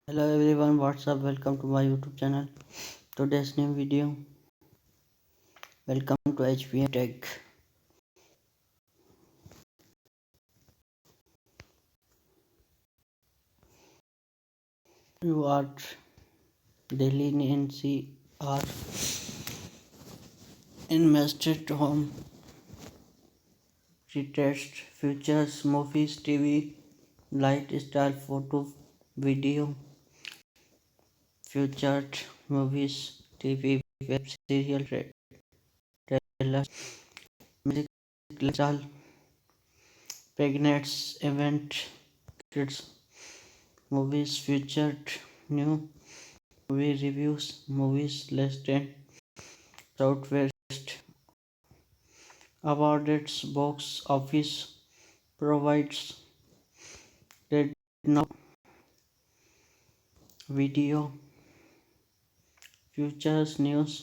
Hello everyone, what's up? Welcome to my YouTube channel. Today's new video. Welcome to Hpmtech. You are Delhi NCR invested home retest futures, movies, TV, lifestyle, photo, video, featured movies, TV, web serial, trailers, music, lifestyle, pregnancy, event, kids, movies, featured, new movie reviews, movies less than Southwest awarded box office provides red now video futures news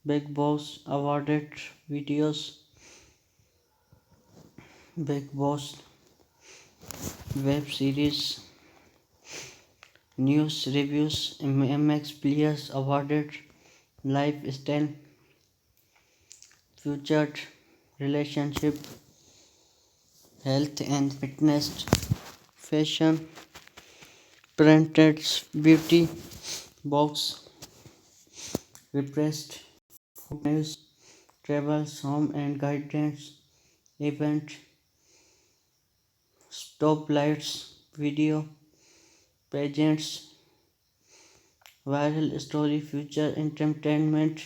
big boss awarded videos big boss web series news reviews MX players awarded lifestyle featured relationship health and fitness fashion printed beauty box repressed food news travels home and guidance event stoplights video pageants viral story future entertainment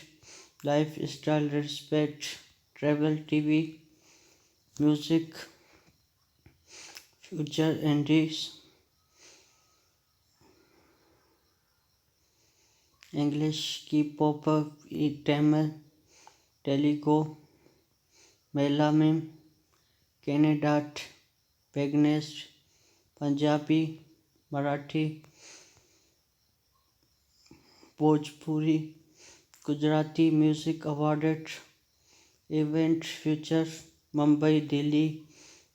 lifestyle respect travel TV music future indies English K-pop Tamil Telugu Malayalam Kannada Bengali Punjabi Marathi Bhojpuri Gujarati music awarded event future Mumbai Delhi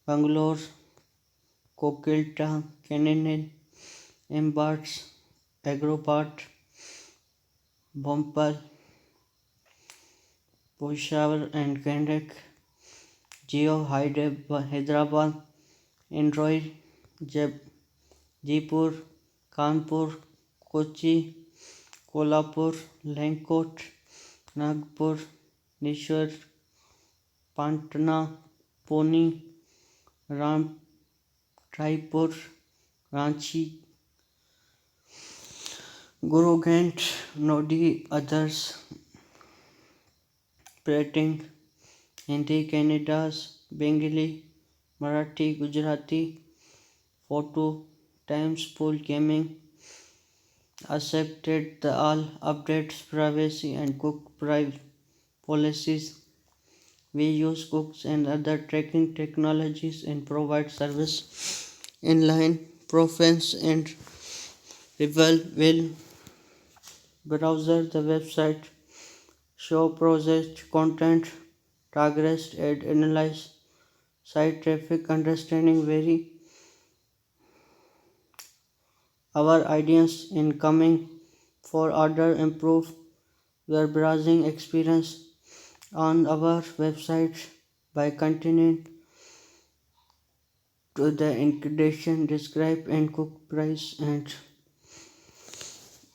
Bangalore Kolkata Canadian Embarks Agropart Bhopal Peshawar and Kandak Jio Hyderabad Android Jaipur Kanpur Kochi Kolhapur Langkot Nagpur Nishwar Patna Pune Raipur Ranchi Gurugram Nodi others Prating Hindi Kannada Bengali Marathi Gujarati Photo Times Pool Gaming accepted the all updates privacy and cook policies. We use cooks and other tracking technologies and provide service inline province and rival will browser the website show project content target and analyze site traffic understanding vary our ideas in coming for order improve your browsing experience on our website by continuing to the ingredient describe and cook price and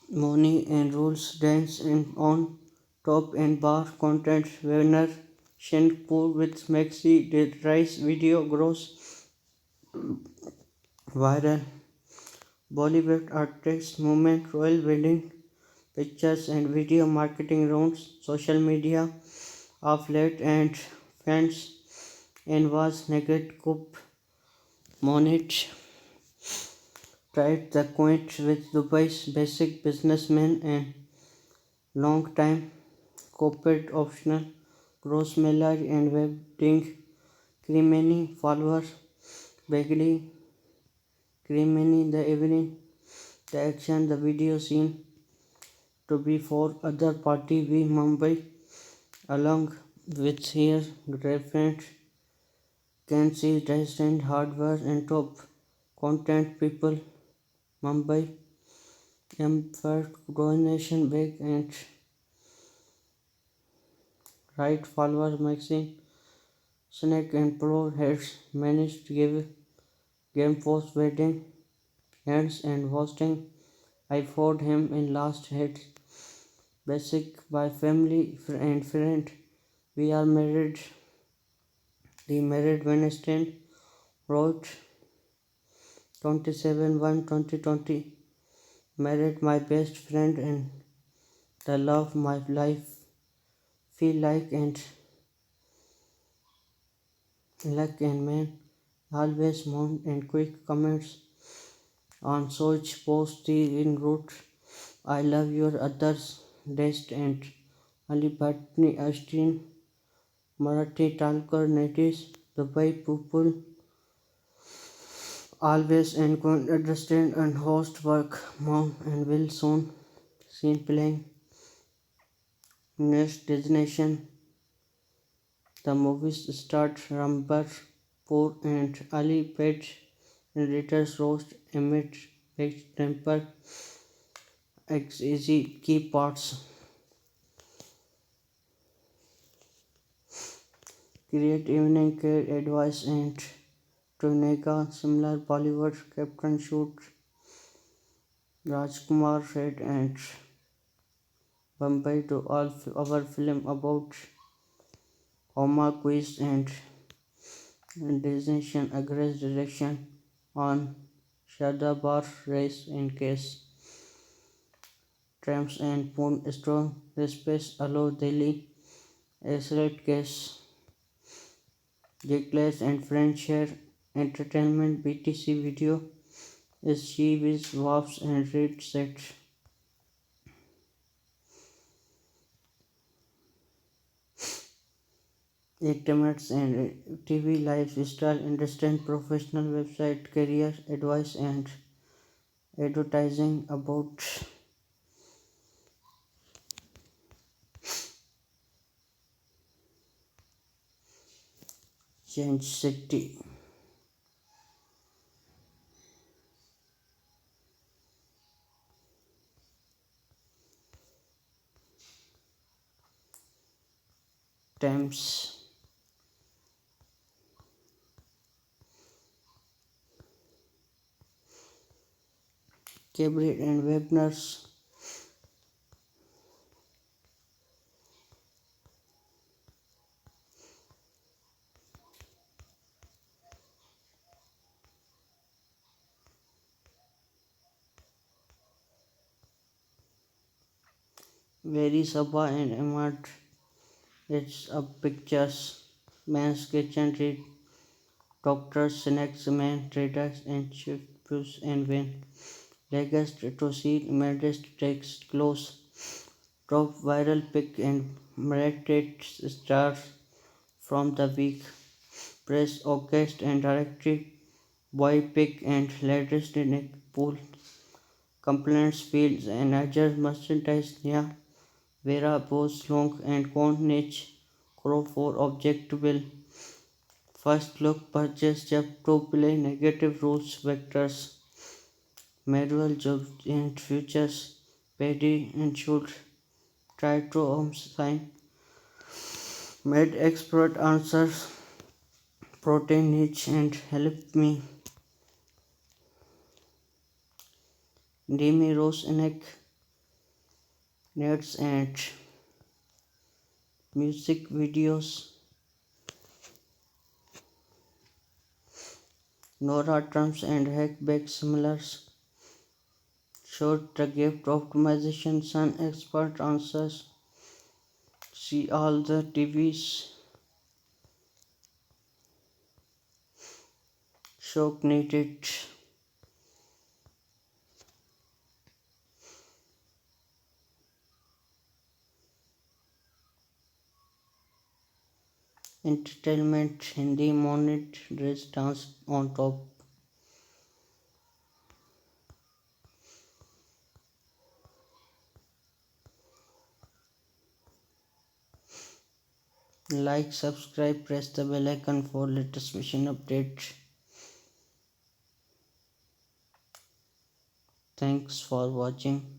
money and rules dance and on top and bar content winner Shinpur with Maxi did rice video grows viral Bollywood artist movement royal wedding pictures and video marketing rounds social media of late and fans and was negative Monet tried the quaint with Dubai's basic businessman and long-time corporate optional gross marriage and wedding ceremony follower Bagley ceremony the evening the action the video seen to be for other party we Mumbai along with here reference can see distant hardware and top content people Mumbai Emperor donation big and right followers Maxine Snake and Pro heads managed to give game post wedding ends and hosting. I fought him in last hit. Basic by family and friend. We are married. The married Wednesday wrote 27/1/2020. Married my best friend and the love my life. Feel like and luck and man. Always moan and quick comments on such post in route. I love your others best and Ali Bhatni Ashtin Marathi Talker natives Dubai people always and can understand and host work mom and will soon seen playing next destination the movies start Rambar Poor and Ali Page and Reader's roast amid big temper X easy key parts create evening care advice and Tunega similar Bollywood Captain Shoot Rajkumar said and Bombay to all our film about Homa quiz and designation aggressive direction on Shadabar race in case trams and Poon strong space allow Delhi accelerate case Jackless and French share entertainment BTC video is she with waves and read set Hpmtech and TV lifestyle understand professional website career advice and advertising about change city Thames Cabaret and Webners Very Sabha and Ahmad it's up pictures man's kitchen read doctors snacks man traders and chef Bruce and Wayne Vegas to see Modest takes close top viral pic and merited stars from the week. Press August and directed boy pic and latest Nick Pool complaints fields and Niger merchandise near Vera Bose Long and Con Niche Crow for objectable first look purchase just to play negative rules vectors manual jobs and futures Paddy and should try to sign made expert answers protein niche and help me Demi Rose Neck nets and music videos Nora terms and hackback similars showed the gift optimization sun expert answers see all the TVs shock needed entertainment Hindi monet dress dance on top like subscribe press the bell icon for latest mission updates Thanks for watching.